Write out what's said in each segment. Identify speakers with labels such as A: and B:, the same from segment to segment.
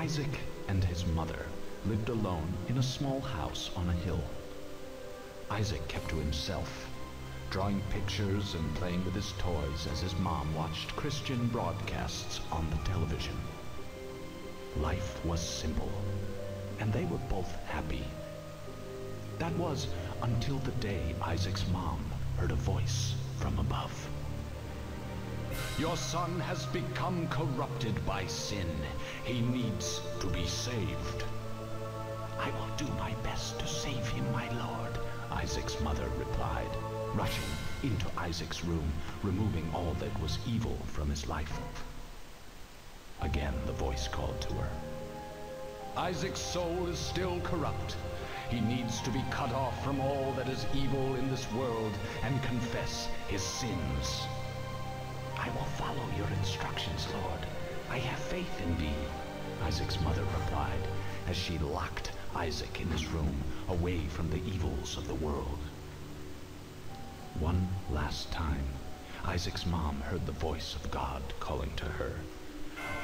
A: Isaac and his mother lived alone in a small house on a hill. Isaac kept to himself, drawing pictures and playing with his toys as his mom watched Christian broadcasts on the television. Life was simple, and they were both happy. That was until the day Isaac's mom heard a voice from above. "Your son has become corrupted by sin. He needs to be saved." "I will do my best to save him, my lord," Isaac's mother replied, rushing into Isaac's room, removing all that was evil from his life. Again the voice called to her. "Isaac's soul is still corrupt. He needs to be cut off from all that is evil in this world and confess his sins." "I will follow your instructions, Lord. I have faith in thee," Isaac's mother replied, as she locked Isaac in his room, away from the evils of the world. One last time, Isaac's mom heard the voice of God calling to her.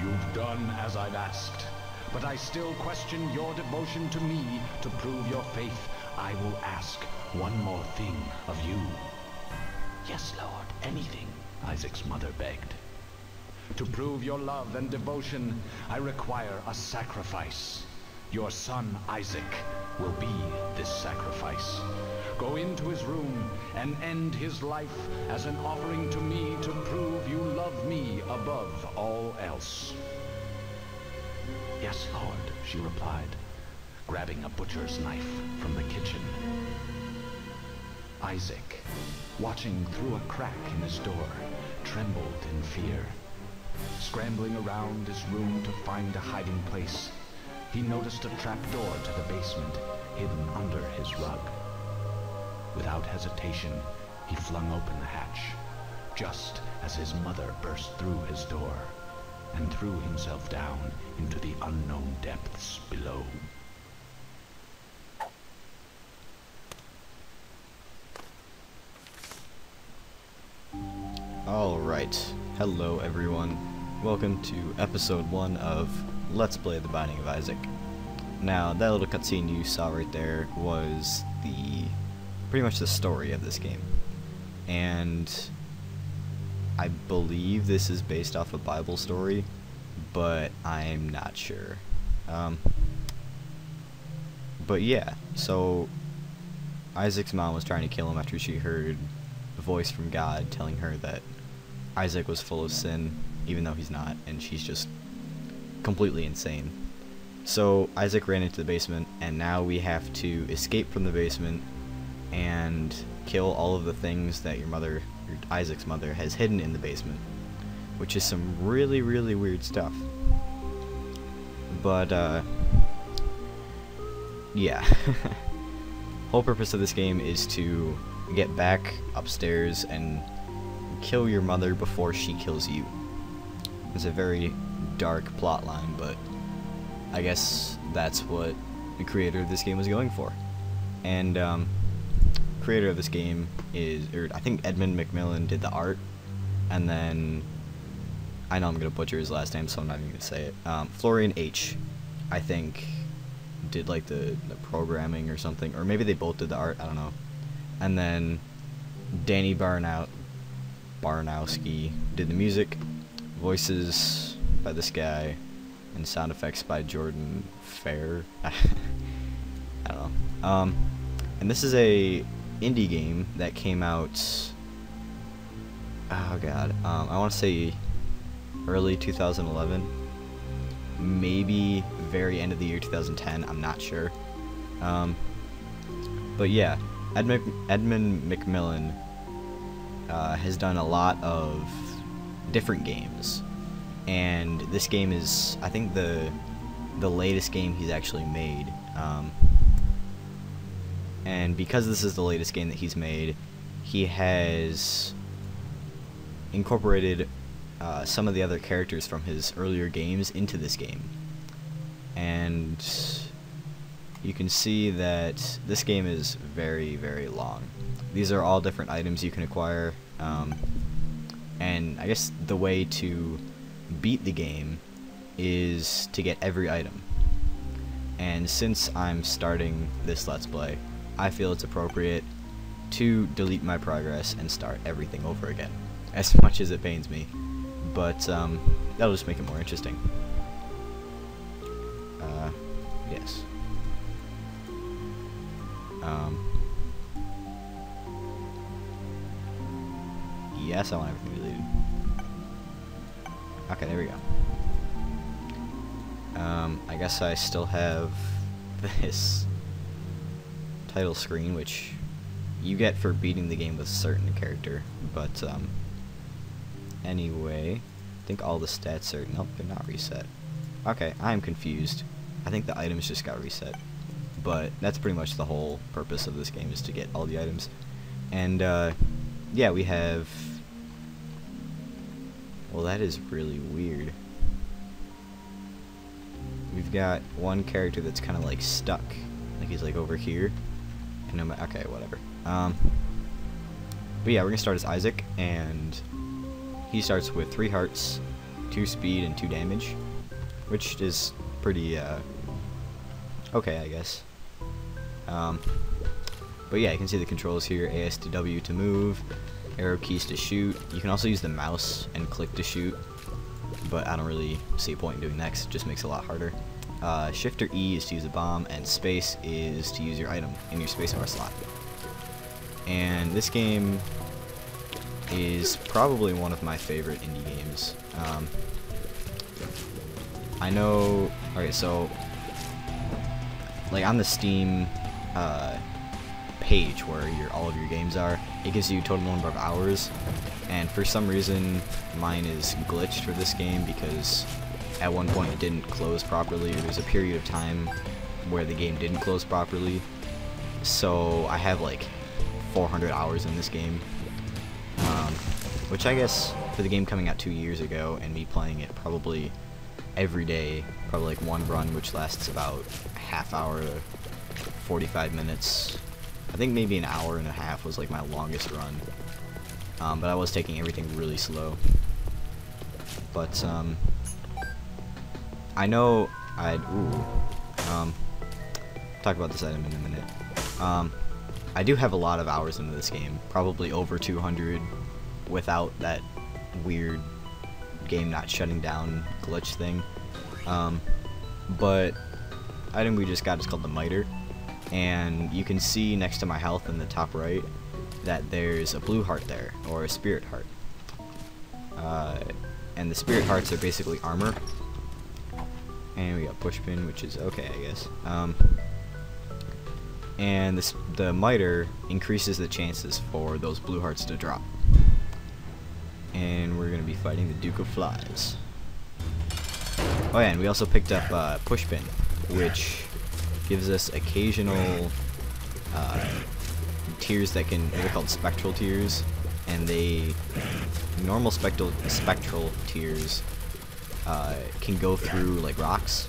A: "You've done as I've asked, but I still question your devotion to me. To prove your faith, I will ask one more thing of you." "Yes, Lord, anything," Isaac's mother begged. "To prove your love and devotion, I require a sacrifice. Your son Isaac will be this sacrifice. Go into his room and end his life as an offering to me to prove you love me above all else." "Yes, Lord," she replied, grabbing a butcher's knife from the kitchen. Isaac, watching through a crack in his door, trembled in fear. Scrambling around his room to find a hiding place, he noticed a trapdoor to the basement hidden under his rug. Without hesitation, he flung open the hatch, just as his mother burst through his door and threw himself down into the unknown depths below.
B: Alright, hello everyone. Welcome to episode 1 of Let's Play The Binding of Isaac. Now, that little cutscene you saw right there was pretty much the story of this game. And I believe this is based off a Bible story, but I'm not sure. But yeah, so Isaac's mom was trying to kill him after she heard a voice from God telling her that Isaac was full of sin, even though he's not, and she's just completely insane. So Isaac ran into the basement, and now we have to escape from the basement and kill all of the things that Isaac's mother has hidden in the basement, which is some really, really weird stuff. But yeah. Whole purpose of this game is to get back upstairs and kill your mother before she kills you. It's a very dark plot line, but I guess that's what the creator of this game was going for. And creator of this game is, I think Edmund McMillen did the art, and then I know I'm gonna butcher his last name, so I'm not even gonna say it. Florian H, I think, did like the programming or something, or maybe they both did the art, I don't know. And then Danny Barnowski did the music, voices by this guy, and sound effects by Jordan Fair. I don't know. And this is a indie game that came out, oh god, I want to say early 2011, maybe very end of the year 2010, I'm not sure. But yeah, Edmund McMillen has done a lot of different games, and this game is, I think, the latest game he's actually made. And because this is the latest game that he's made, he has incorporated some of the other characters from his earlier games into this game. And you can see that this game is very, very long. These are all different items you can acquire, and I guess the way to beat the game is to get every item. And since I'm starting this Let's Play, I feel it's appropriate to delete my progress and start everything over again, as much as it pains me. But that'll just make it more interesting. Yes. Yes, I want everything deleted. Okay, there we go. I guess I still have this title screen, which you get for beating the game with a certain character, but anyway, I think all the stats are, nope, they're not reset. Okay, I'm confused. I think the items just got reset, but that's pretty much the whole purpose of this game, is to get all the items. And yeah, we have, well, that is really weird. We've got one character that's kind of like stuck, like he's like over here, and okay, whatever. But yeah, we're gonna start as Isaac, and he starts with 3 hearts, 2 speed, and 2 damage, which is pretty okay, I guess. But yeah, you can see the controls here: AS to W to move, arrow keys to shoot. You can also use the mouse and click to shoot, but I don't really see a point in doing that because it just makes it a lot harder. Shift or E is to use a bomb, and space is to use your item in your spacebar slot. And this game is probably one of my favorite indie games. I know, okay, so like on the Steam page where all of your games are, it gives you a total number of hours, and for some reason mine is glitched for this game because at one point it didn't close properly, or there's a period of time where the game didn't close properly, so I have like 400 hours in this game, which I guess for the game coming out 2 years ago and me playing it probably every day, probably like one run which lasts about a half hour to 45 minutes. I think maybe an hour and a half was like my longest run, but I was taking everything really slow. But I know talk about this item in a minute. I do have a lot of hours into this game, probably over 200 without that weird game not shutting down glitch thing. But item we just got is called the Miter, and you can see next to my health in the top right that there's a blue heart there, or a spirit heart. And the spirit hearts are basically armor. And we got pushpin, which is okay, I guess. And the Miter increases the chances for those blue hearts to drop. And we're gonna be fighting the Duke of Flies. Oh yeah, and we also picked up pushpin, which gives us occasional tears that they're called spectral tears, and normal spectral tears can go through like rocks,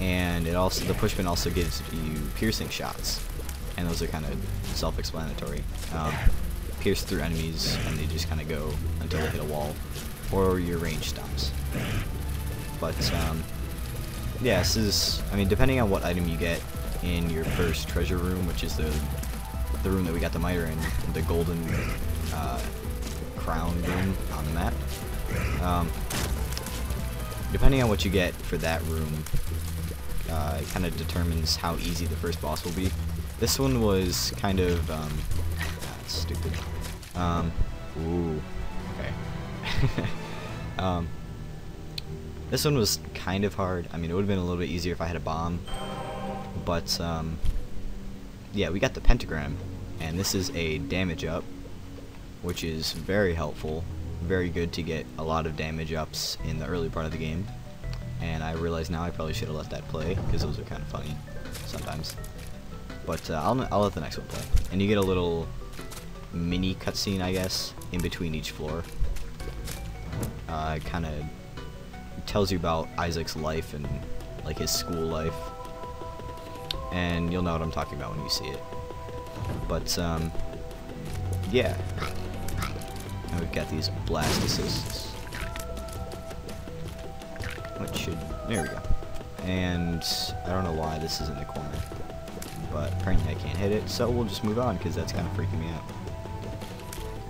B: and the pushpin also gives you piercing shots, and those are kind of self-explanatory. Pierce through enemies, and they just kind of go until they hit a wall, or your range stops. But yeah, this is, I mean, depending on what item you get in your first treasure room, which is the room that we got the Miter in, the golden crown room on the map. Depending on what you get for that room, it kind of determines how easy the first boss will be. This one was kind of, that's stupid. Ooh, okay. This one was kind of hard. I mean, it would have been a little bit easier if I had a bomb, but, yeah, we got the pentagram, and this is a damage up, which is very helpful. Very good to get a lot of damage ups in the early part of the game, and I realize now I probably should have let that play because those are kind of funny sometimes. But I'll let the next one play, and you get a little mini cutscene, I guess, in between each floor. It kind of tells you about Isaac's life and like his school life, and you'll know what I'm talking about when you see it. But yeah. And we've got these blast assists. What should... There we go. And I don't know why this is in the corner, but apparently I can't hit it, so we'll just move on, because that's kind of freaking me out.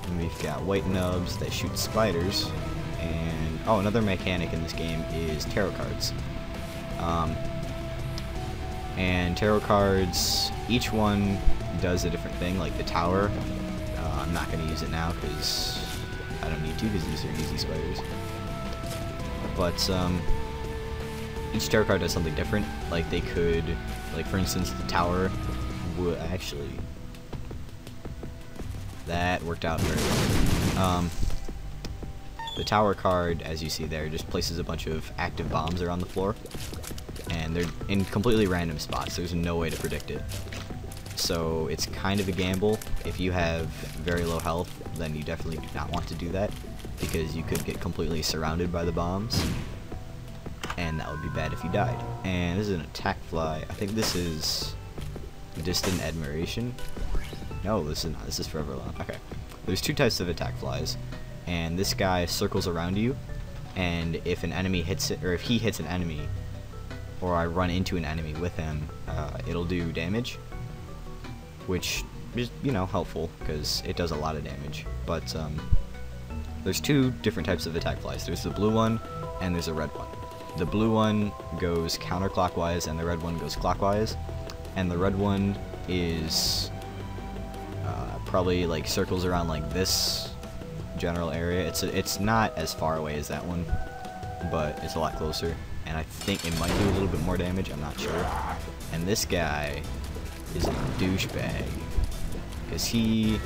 B: And we've got white nubs that shoot spiders, and... Oh, another mechanic in this game is tarot cards. And tarot cards, each one does a different thing, like the tower. I'm not going to use it now, because I don't need to, because these are easy spiders. But, each tarot card does something different. Like, they could, like, for instance, the tower would actually... That worked out very well. The tower card, as you see there, just places a bunch of active bombs around the floor. And they're in completely random spots. There's no way to predict it. So it's kind of a gamble. If you have very low health, then you definitely do not want to do that, because you could get completely surrounded by the bombs, and that would be bad if you died. And this is an attack fly. I think this is distant admiration. No, this is not. This is forever long. Okay. There's two types of attack flies, and this guy circles around you, and if an enemy hits it, or if he hits an enemy, or I run into an enemy with him, it'll do damage, which is, you know, helpful, because it does a lot of damage. But there's two different types of attack flies. There's the blue one, and there's a red one. The blue one goes counterclockwise, and the red one goes clockwise. And the red one is probably like circles around like this general area. It's not as far away as that one, but it's a lot closer. And I think it might do a little bit more damage. I'm not sure. And this guy is a douchebag, because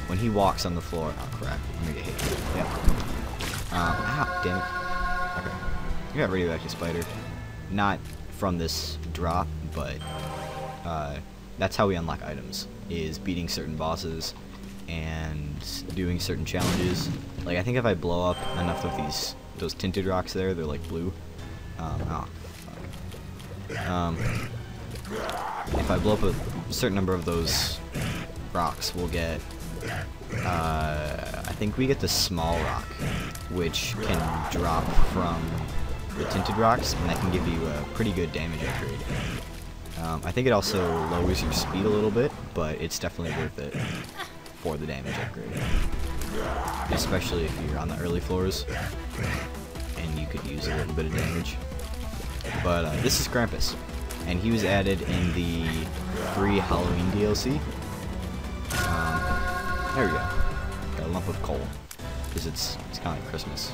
B: when he walks on the floor, oh crap, I'm gonna get hit. Yep. Ow, damn it. Okay. I got radioactive spider. Not from this drop, but that's how we unlock items, is beating certain bosses and doing certain challenges. Like, I think if I blow up enough of those tinted rocks there, they're like blue. Oh, fuck. If I blow up a certain number of those rocks, we'll get, I think we get the small rock, which can drop from the tinted rocks, and that can give you a pretty good damage upgrade. I think it also lowers your speed a little bit, but it's definitely worth it for the damage upgrade. Especially if you're on the early floors, and you could use a little bit of damage. But this is Krampus, and he was added in the free Halloween DLC. There we go. Got a lump of coal, because it's kind of like Christmas.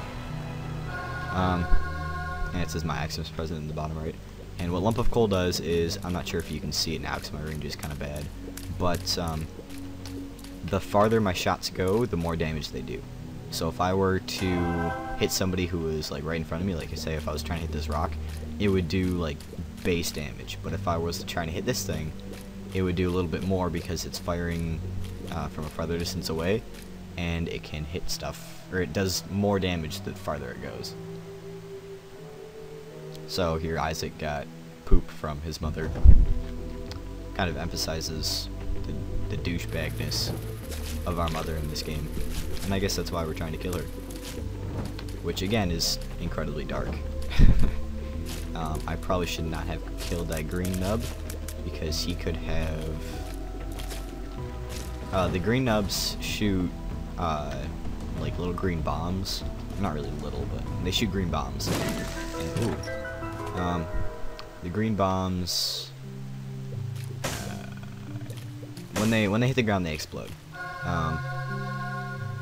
B: And it says my Xmas present in the bottom right. And what lump of coal does is, I'm not sure if you can see it now because my range is kind of bad, but the farther my shots go, the more damage they do. So if I were to hit somebody who was like right in front of me, like I say, if I was trying to hit this rock, it would do like base damage. But if I was trying to hit this thing, it would do a little bit more, because it's firing from a farther distance away, and it can hit stuff, or it does more damage the farther it goes. So here Isaac got poop from his mother. Kind of emphasizes the douchebagness of our mother in this game. And I guess that's why we're trying to kill her. Which again is incredibly dark. I probably should not have killed that green nub, because he could have... the green nubs shoot like little green bombs. Not really little, but they shoot green bombs. And, ooh. The green bombs, when they hit the ground, they explode. And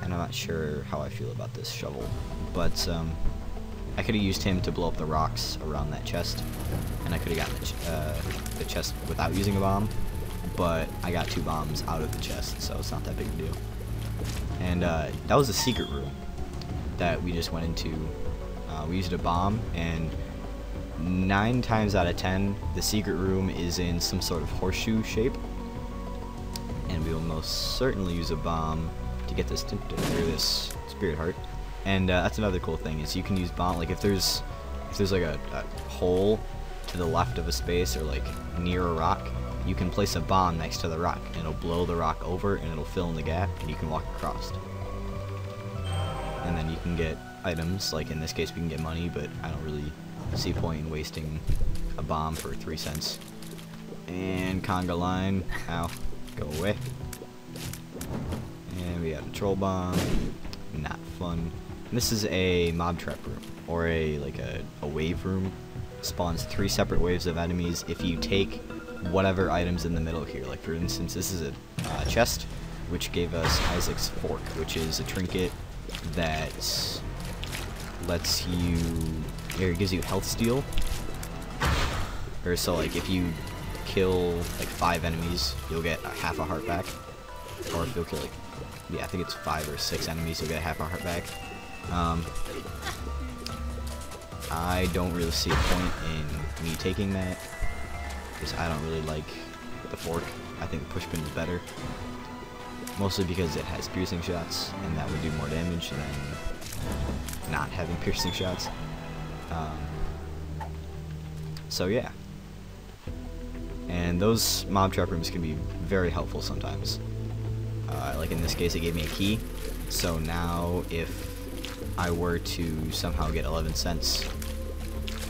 B: I'm not sure how I feel about this shovel, but I could have used him to blow up the rocks around that chest, and I could have gotten the chest without using a bomb. But I got 2 bombs out of the chest, so it's not that big a deal. And that was a secret room that we just went into. We used a bomb, and 9 times out of 10, the secret room is in some sort of horseshoe shape, and we will most certainly use a bomb to get this spirit heart. And that's another cool thing, is you can use bomb, like if there's like a hole to the left of a space, or like near a rock, you can place a bomb next to the rock, and it'll blow the rock over, and it'll fill in the gap, and you can walk across. And then you can get items, like in this case we can get money, but I don't really see point in wasting a bomb for 3 cents. And conga line, ow, go away. And we got a troll bomb, not fun. And this is a mob trap room, or a wave room. Spawns 3 separate waves of enemies if you take whatever items in the middle here. Like for instance, this is a chest, which gave us Isaac's fork, which is a trinket that lets you, or it gives you health steal. Or so like if you kill like 5 enemies, you'll get half a heart back. Or if you'll kill like, yeah, I think it's 5 or 6 enemies, you'll get half a heart back. I don't really see a point in me taking that, because I don't really like the fork. I think the pushpin is better. Mostly because it has piercing shots, and that would do more damage than not having piercing shots. So yeah. And those mob trap rooms can be very helpful sometimes. Like in this case, it gave me a key. So now if I were to somehow get 11 cents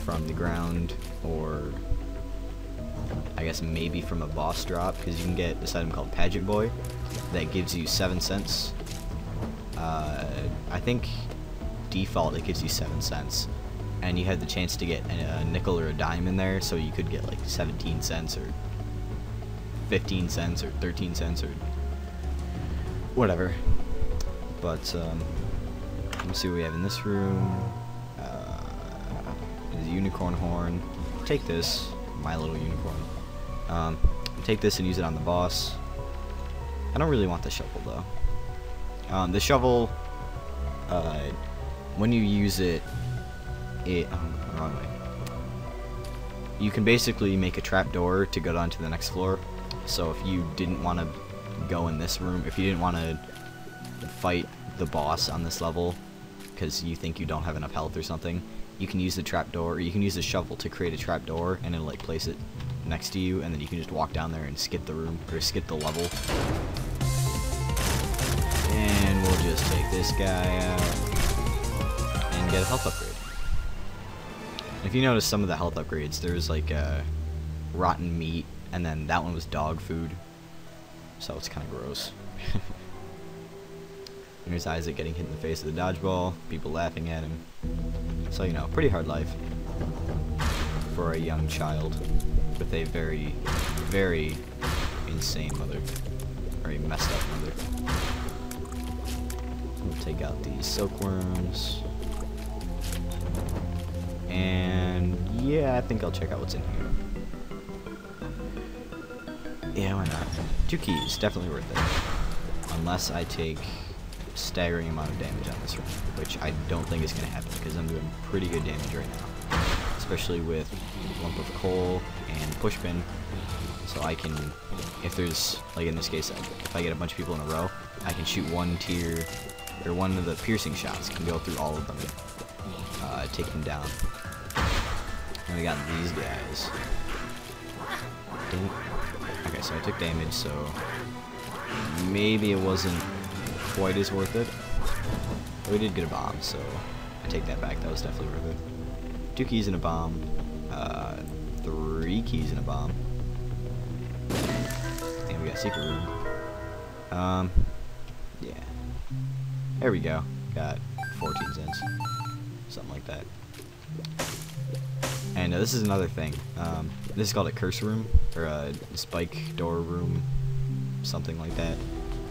B: from the ground, or I guess maybe from a boss drop, because you can get this item called Pageant Boy that gives you 7 cents. I think default it gives you 7 cents, and you had the chance to get a nickel or a dime in there, so you could get like 17 cents or 15 cents or 13 cents or whatever. But let's see what we have in this room. There's a unicorn horn. Take this, my little unicorn. Take this and use it on the boss. I don't really want the shovel though. The shovel, when you use it, wrong way. You can basically make a trapdoor to go down to the next floor. So if you didn't want to go in this room, if you didn't want to fight the boss on this level because you think you don't have enough health or something, you can use the trapdoor, or you can use the shovel to create a trapdoor, and it'll like place it next to you, and then you can just walk down there and skip the room, or skip the level. And we'll just take this guy out and get a health upgrade. If you notice some of the health upgrades, there's like rotten meat, and then that one was dog food, so it's kind of gross. Here's Isaac getting hit in the face with a dodgeball, people laughing at him. So, you know, pretty hard life for a young child with a very, very insane mother. Very messed up mother. We'll take out these silkworms. And yeah, I think I'll check out what's in here. Yeah, why not? 2 keys, definitely worth it. Unless I take staggering amount of damage on this room, which I don't think is going to happen because I'm doing pretty good damage right now, especially with lump of coal and pushpin. So I can, if there's, like in this case, if I get a bunch of people in a row, I can shoot one tier, or one of the piercing shots can go through all of them, take them down. And we got these guys. Okay, so I took damage, so maybe it wasn't quite as worth it. But we did get a bomb, so I take that back. That was definitely worth it. 2 keys and a bomb. 3 keys and a bomb. And we got a secret room. Yeah. There we go. Got 14 cents. Something like that. And this is another thing. This is called a curse room, or a spike door room, something like that.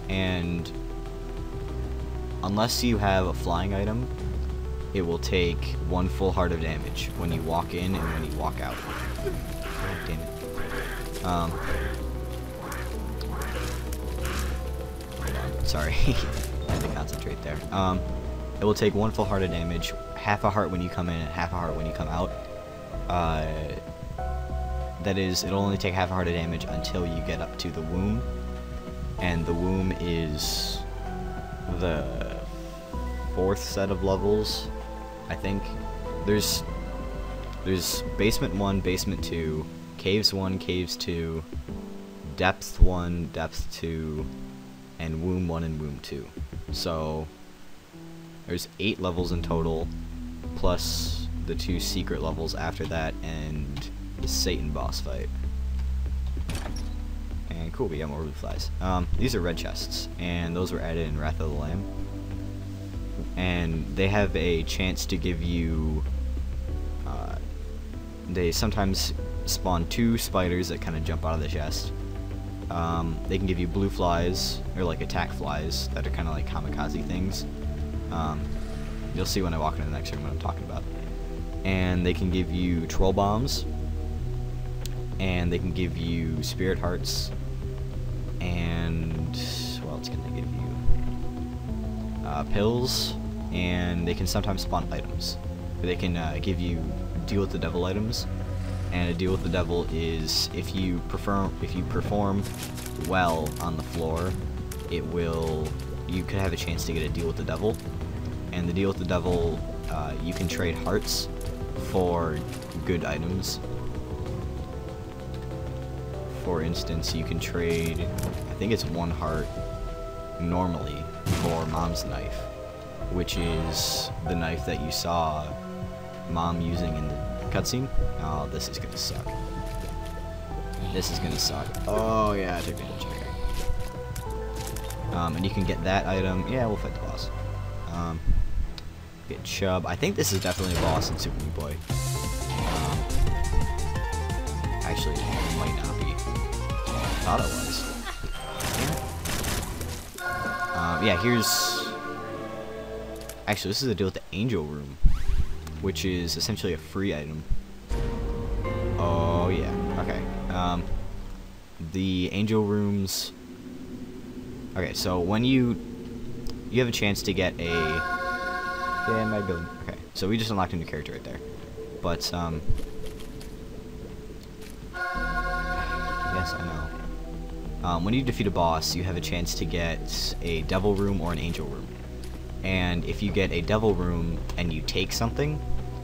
B: And unless you have a flying item, it will take 1 full heart of damage when you walk in and when you walk out. God damn it. Hold on, sorry. I had to concentrate there. It will take 1 full heart of damage, half a heart when you come in and half a heart when you come out. That is, it'll only take half a heart of damage until you get up to the womb. And the womb is the 4th set of levels, I think. There's basement 1, basement 2, caves 1, caves 2, depth 1, depth 2, and womb 1 and womb 2. So there's 8 levels in total, plus the 2 secret levels after that, and the Satan boss fight. And cool, we got more blue flies. These are red chests, and those were added in Wrath of the Lamb. And they have a chance to give you, they sometimes spawn 2 spiders that kind of jump out of the chest. They can give you blue flies, or like attack flies, that are kind of like kamikaze things. You'll see when I walk into the next room what I'm talking about. And they can give you troll bombs, and they can give you spirit hearts, and what else can they give you? Pills, and they can sometimes spawn items. They can give you deal with the devil items, and a deal with the devil is if you perform well on the floor, you could have a chance to get a deal with the devil. And the deal with the devil, you can trade hearts for good items. For instance, you can trade, I think it's 1 heart normally for Mom's knife, which is the knife that you saw Mom using in the cutscene. Oh, this is gonna suck. This is gonna suck. Oh yeah, I took damage. And you can get that item. Yeah, we'll fight the boss. Get Chub. I think this is definitely a boss in Super Meat Boy. Actually, it might not be. I thought it was. Yeah, here's... Actually, this is a deal with the Angel Room, which is essentially a free item. Oh, yeah. Okay. The Angel Rooms... Okay, so when you have a chance to get a... Yeah, my building. Okay, so we just unlocked a new character right there. But, yes, I know. When you defeat a boss, you have a chance to get a Devil Room or an Angel Room. And if you get a Devil Room and you take something,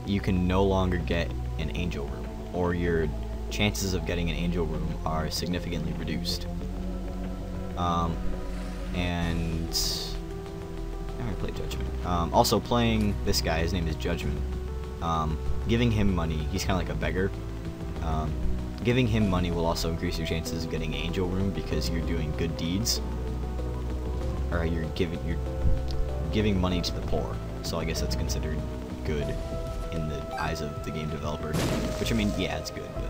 B: you can no longer get an Angel Room, or your chances of getting an Angel Room are significantly reduced. And... I play Judgment. Also playing this guy, his name is Judgment. Giving him money, he's kind of like a beggar. Giving him money will also increase your chances of getting an Angel Room because you're doing good deeds. Or you're giving money to the poor. So I guess that's considered good in the eyes of the game developer. Which, I mean, yeah, it's good, but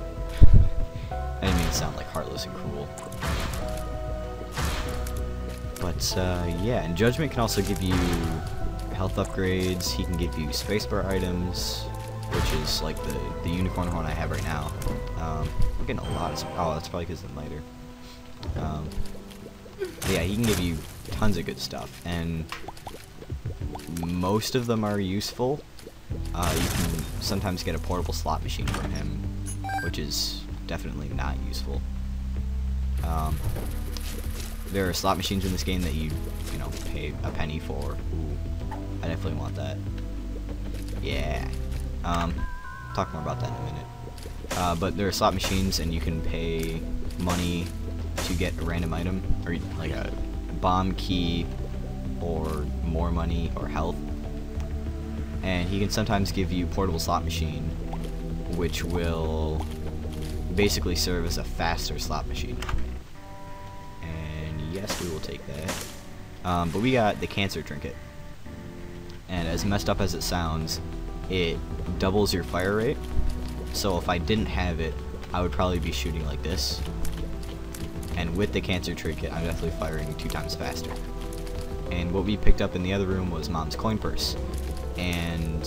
B: I didn't mean to sound like heartless and cruel. But, yeah, and Judgment can also give you health upgrades. He can give you spacebar items, which is like the unicorn horn I have right now. I'm getting a lot of... Oh, that's probably because it's lighter. Yeah, he can give you tons of good stuff, and most of them are useful. You can sometimes get a portable slot machine from him, which is definitely not useful. There are slot machines in this game that you know, pay a penny for. Ooh, I definitely want that. Yeah. Talk more about that in a minute. But there are slot machines, and you can pay money to get a random item, or like a bomb key, or more money, or health. And he can sometimes give you portable slot machine, which will basically serve as a faster slot machine. Yes, we will take that. But we got the Cancer Trinket. And as messed up as it sounds, it doubles your fire rate. So if I didn't have it, I would probably be shooting like this. And with the Cancer Trinket, I'm definitely firing 2 times faster. And what we picked up in the other room was Mom's coin purse. And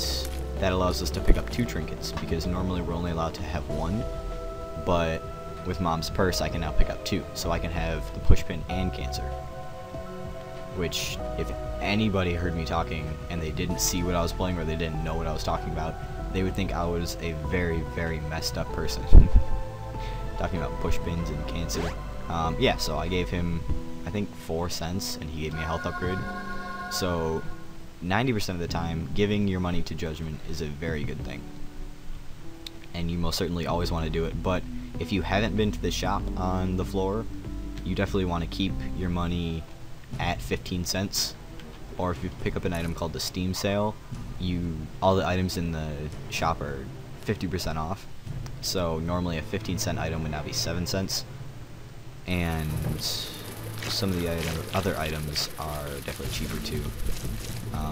B: that allows us to pick up 2 trinkets, because normally we're only allowed to have 1. But with Mom's purse, I can now pick up 2, so I can have the pushpin and Cancer. Which, if anybody heard me talking and they didn't see what I was playing, or they didn't know what I was talking about, they would think I was a very, very messed up person. Talking about pushpins and Cancer. Yeah, so I gave him, I think, 4 cents, and he gave me a health upgrade. So, 90% of the time, giving your money to Judgment is a very good thing. And you most certainly always want to do it, but if you haven't been to the shop on the floor, you definitely want to keep your money at 15 cents, or if you pick up an item called the Steam Sale, all the items in the shop are 50% off. So normally a 15-cent item would now be 7 cents, and some of the other items are definitely cheaper too.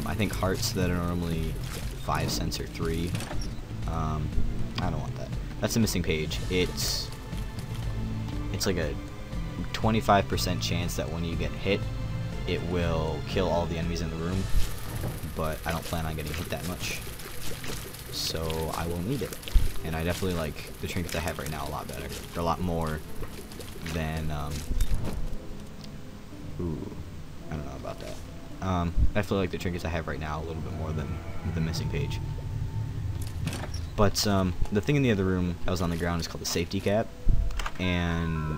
B: I think hearts that are normally 5 cents or 3. I don't want that. That's a missing page. It's like a 25% chance that when you get hit, it will kill all the enemies in the room, but I don't plan on getting hit that much, so I will need it. And I definitely like the trinkets I have right now a lot better. They're a lot more than, ooh, I don't know about that. I feel like the trinkets I have right now a little bit more than the missing page. But the thing in the other room that was on the ground is called the safety cap, and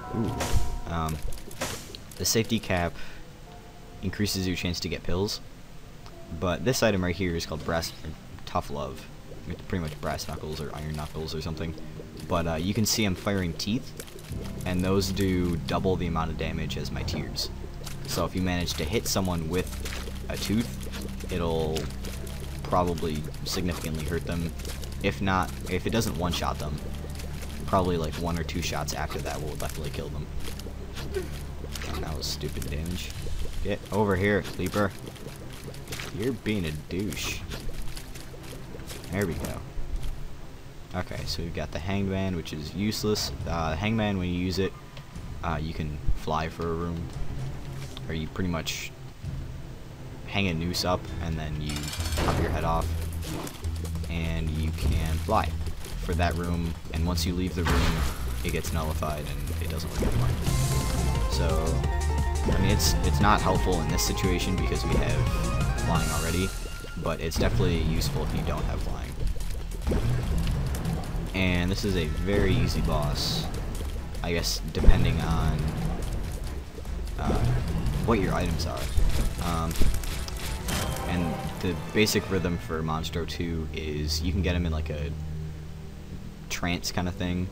B: the safety cap increases your chance to get pills. But this item right here is called Tough Love. Pretty much brass knuckles or iron knuckles or something. But you can see I'm firing teeth, and those do double the amount of damage as my tears. So if you manage to hit someone with a tooth, it'll probably significantly hurt them. If it doesn't one-shot them, probably like 1 or 2 shots after that will definitely kill them. And that was stupid damage. Get over here, Sleeper. You're being a douche. There we go. Okay, so we've got the Hangman, which is useless. The Hangman, when you use it, you can fly for a room, or you pretty much hang a noose up and then you pop your head off, and you can fly for that room. And once you leave the room, it gets nullified and it doesn't work anymore. So, I mean, it's not helpful in this situation because we have flying already, but it's definitely useful if you don't have flying. And this is a very easy boss, I guess, depending on what your items are. And the basic rhythm for Monstro 2 is you can get him in like a trance kind of thing.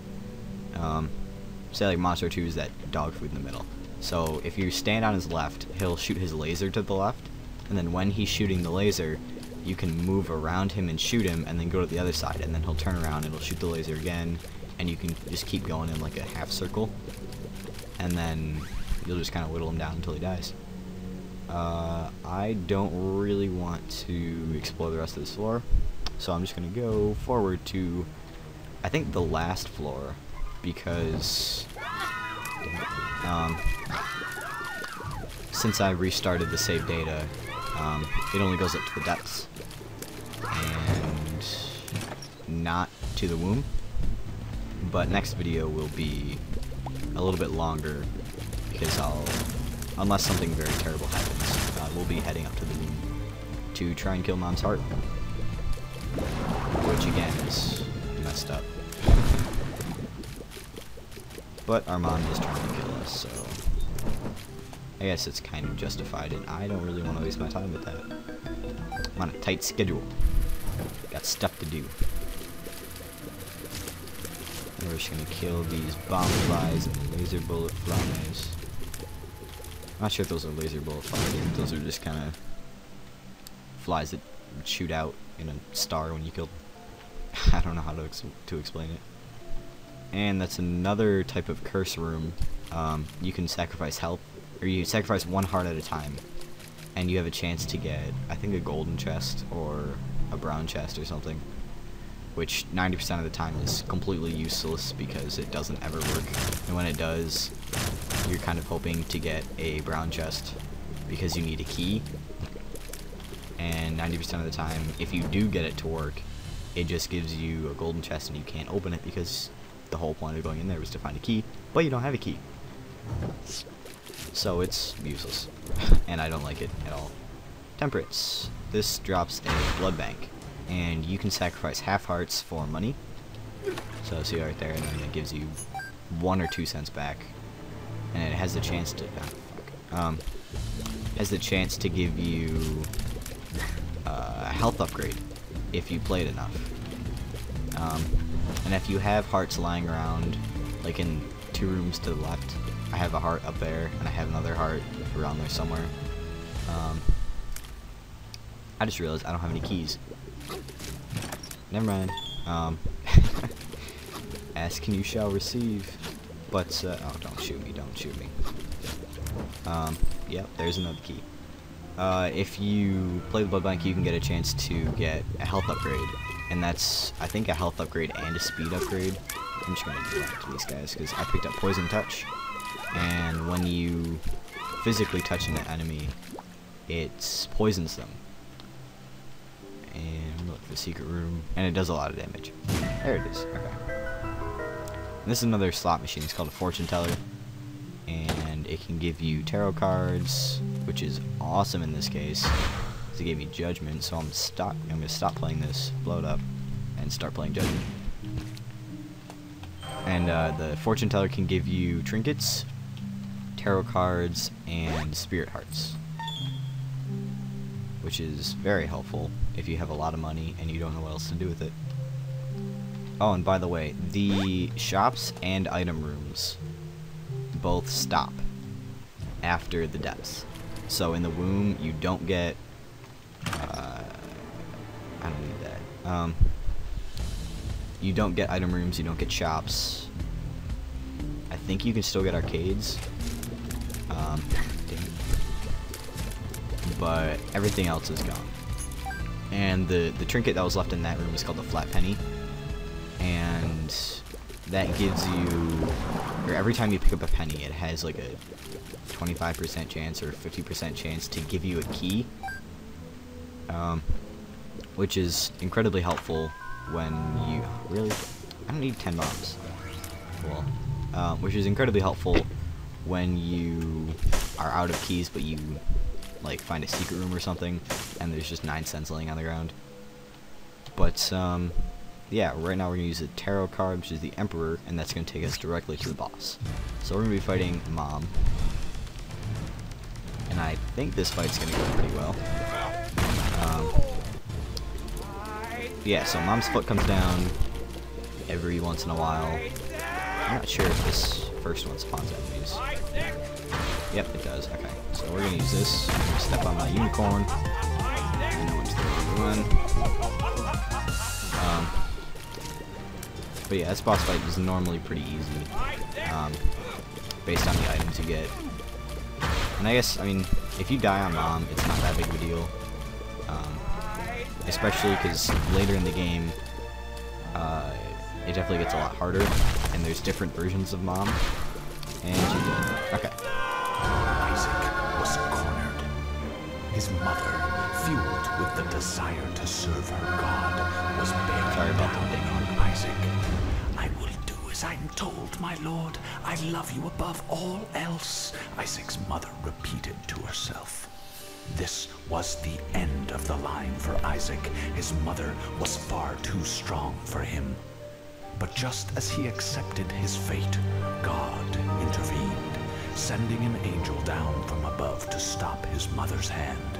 B: Say like Monstro 2 is that dog food in the middle. So if you stand on his left, he'll shoot his laser to the left, and then when he's shooting the laser, you can move around him and shoot him, and then go to the other side, and then he'll turn around and he'll shoot the laser again, and you can just keep going in like a half circle, and then you'll just kind of whittle him down until he dies. I don't really want to explore the rest of this floor, so I'm just going to go forward to, I think, the last floor, because since I restarted the save data, it only goes up to the depths and not to the womb. But next video will be a little bit longer because unless something very terrible happens, we'll be heading up to the womb to try and kill Mom's heart, which again is messed up. But our mom is trying to kill us, so I guess it's kind of justified, and I don't really want to waste my time with that. I'm on a tight schedule. Got stuff to do. And we're just gonna kill these bomb flies and laser bullet flies. I'm not sure if those are laser bullet flies. Those are just kind of flies that shoot out in a star when you kill. I don't know how to explain it. And that's another type of curse room. You can sacrifice health, or you sacrifice 1 heart at a time, and you have a chance to get, I think, a golden chest or a brown chest or something, which 90% of the time is completely useless because it doesn't ever work. And when it does, you're kind of hoping to get a brown chest because you need a key. And 90% of the time, if you do get it to work, it just gives you a golden chest and you can't open it because the whole point of going in there was to find a key, but you don't have a key. So it's useless, and I don't like it at all. Temperance. This drops a blood bank, and you can sacrifice half hearts for money. So see right there, and then it gives you 1 or 2 cents back, and it has the chance to give you a health upgrade if you play it enough. And if you have hearts lying around, like in 2 rooms to the left, I have a heart up there, and I have another heart around there somewhere. I just realized I don't have any keys. Never mind. Ask and you shall receive. But, oh, don't shoot me, don't shoot me. Yep, there's another key. If you play the Blood Bank, you can get a chance to get a health upgrade. And that's, I think, a health upgrade and a speed upgrade. I'm just gonna do that to these guys, because I picked up Poison Touch. And when you physically touch an enemy, it poisons them. And look, the secret room. And it does a lot of damage. There it is, okay. And this is another slot machine, it's called a Fortune Teller. And it can give you tarot cards, which is awesome in this case. To give me Judgment, so I'm gonna stop playing this, blow it up, and start playing Judgment. And the Fortune Teller can give you trinkets, tarot cards, and spirit hearts, which is very helpful if you have a lot of money and you don't know what else to do with it. Oh, and by the way, the shops and item rooms both stop after the deaths. So in the womb, you don't get I don't need that. You don't get item rooms, you don't get shops. I think you can still get arcades. But everything else is gone. And the trinket that was left in that room is called the Flat Penny. And that gives you, or every time you pick up a penny, it has like a 25% chance or 50% chance to give you a key. Which is incredibly helpful when you, really, I don't need 10 bombs. Well, which is incredibly helpful when you are out of keys, but you, like, find a secret room or something, and there's just 9 cents laying on the ground. But, yeah, right now we're going to use a tarot card, which is the Emperor, and that's going to take us directly to the boss. So we're going to be fighting Mom. And I think this fight's going to go pretty well. Yeah, so Mom's foot comes down every once in a while. I'm not sure if this first one spawns enemies. Yep, it does. Okay, so we're gonna use this. I'm gonna step on my unicorn. And I went to the wrong one. But yeah, this boss fight is normally pretty easy, based on the items you get. And I guess, I mean, if you die on Mom, it's not that big of a deal. Especially because later in the game, it definitely gets a lot harder, and there's different versions of Mom. And you did. Okay.
A: Isaac was cornered. His mother, fueled with the desire to serve her God, was bearing down on Isaac. I will do as I'm told, my lord. I love you above all else, Isaac's mother repeated to herself. This was the end of the line for Isaac. His mother was far too strong for him. But just as he accepted his fate, God intervened, sending an angel down from above to stop his mother's hand.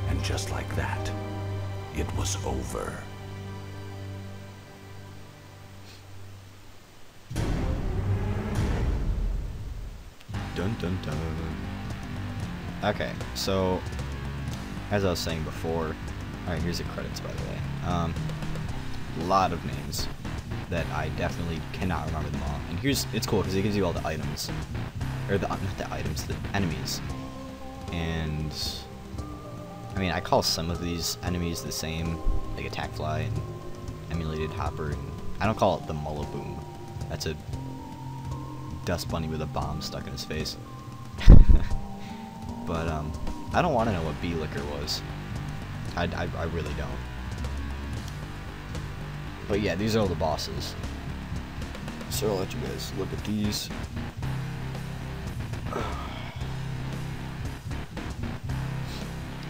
A: And just like that, it was over.
B: Dun dun dun. Okay, so as I was saying before, alright, here's the credits, by the way. A lot of names that I definitely cannot remember them all. And it's cool because it gives you all the items, or not the items, the enemies. And I mean, I call some of these enemies the same, like Attack Fly and Emulated Hopper, and I don't call it the Mullaboom. That's a dust bunny with a bomb stuck in his face. But I don't want to know what Bee Licker was. I really don't. But yeah, these are all the bosses. So I'll let you guys look at these.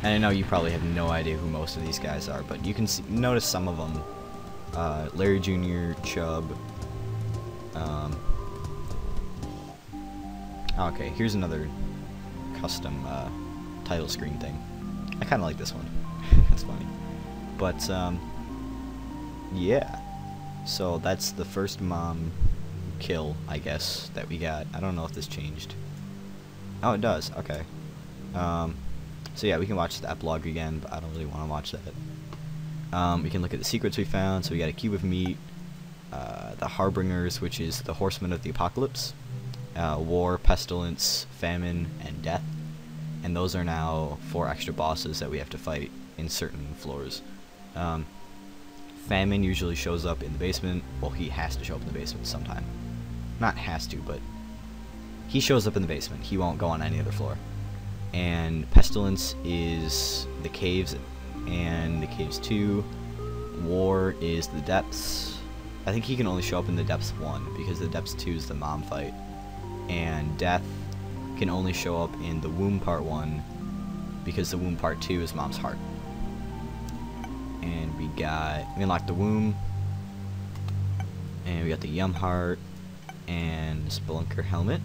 B: And I know you probably have no idea who most of these guys are, but you can notice some of them. Larry Jr., Chubb. Okay, here's another custom title screen thing. I kind of like this one. That's funny. But yeah. So that's the first Mom kill, I guess, that we got. I don't know if this changed. Oh, it does. Okay. So yeah, we can watch the epilogue again, but I don't really want to watch that. We can look at the secrets we found. So we got a cube of meat, the Harbingers, which is the horsemen of the apocalypse, war, pestilence, famine, and death. And those are now 4 extra bosses that we have to fight in certain floors. Famine usually shows up in the basement. Well, he has to show up in the basement sometime. Not has to, but he shows up in the basement. He won't go on any other floor. And pestilence is the caves and the caves 2. War is the depths. I think he can only show up in the depths 1 because the depths 2 is the mom fight. And death can only show up in the womb part 1 because the womb part 2 is mom's heart. And we unlocked the womb, and we got the Yum heart and Spelunker helmet,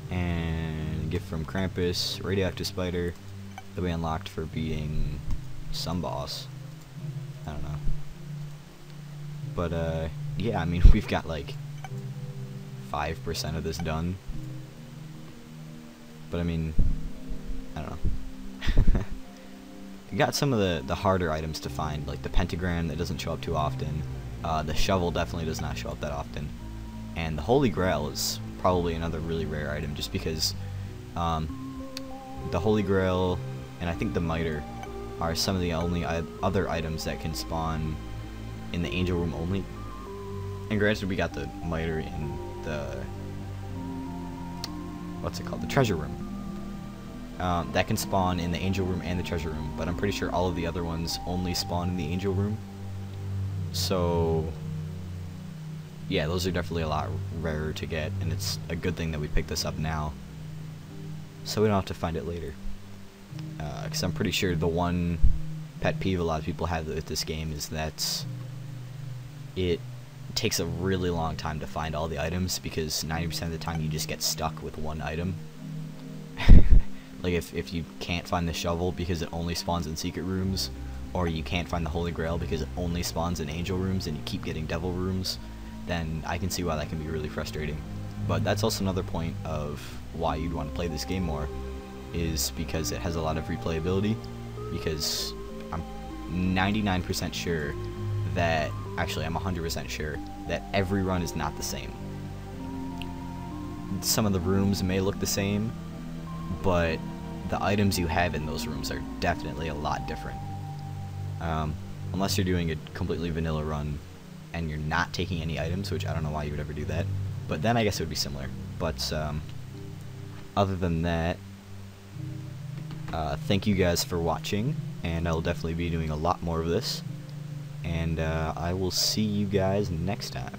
B: and a gift from Krampus, radioactive spider that we unlocked for beating some boss. I don't know. But yeah, I mean, we've got like 5% of this done. But I mean, I don't know. You got some of the harder items to find, like the pentagram that doesn't show up too often. The shovel definitely does not show up that often. And the Holy Grail is probably another really rare item, just because the Holy Grail and I think the Miter are some of the only other items that can spawn in the Angel Room only. And granted, we got the Miter in the, what's it called, the Treasure Room. That can spawn in the Angel Room and the Treasure Room, but I'm pretty sure all of the other ones only spawn in the Angel Room. So yeah, those are definitely a lot rarer to get, and it's a good thing that we picked this up now, so we don't have to find it later. Because I'm pretty sure the one pet peeve a lot of people have with this game is that it takes a really long time to find all the items, because 90% of the time you just get stuck with one item. Like if you can't find the shovel because it only spawns in secret rooms, or you can't find the Holy Grail because it only spawns in angel rooms and you keep getting devil rooms, then I can see why that can be really frustrating. But that's also another point of why you'd want to play this game more, is because it has a lot of replayability, because I'm 99% sure that, actually I'm 100% sure, that every run is not the same. Some of the rooms may look the same, but the items you have in those rooms are definitely a lot different. Unless you're doing a completely vanilla run and you're not taking any items, which I don't know why you would ever do that, but then I guess it would be similar. But other than that, thank you guys for watching, and I'll definitely be doing a lot more of this, and I will see you guys next time.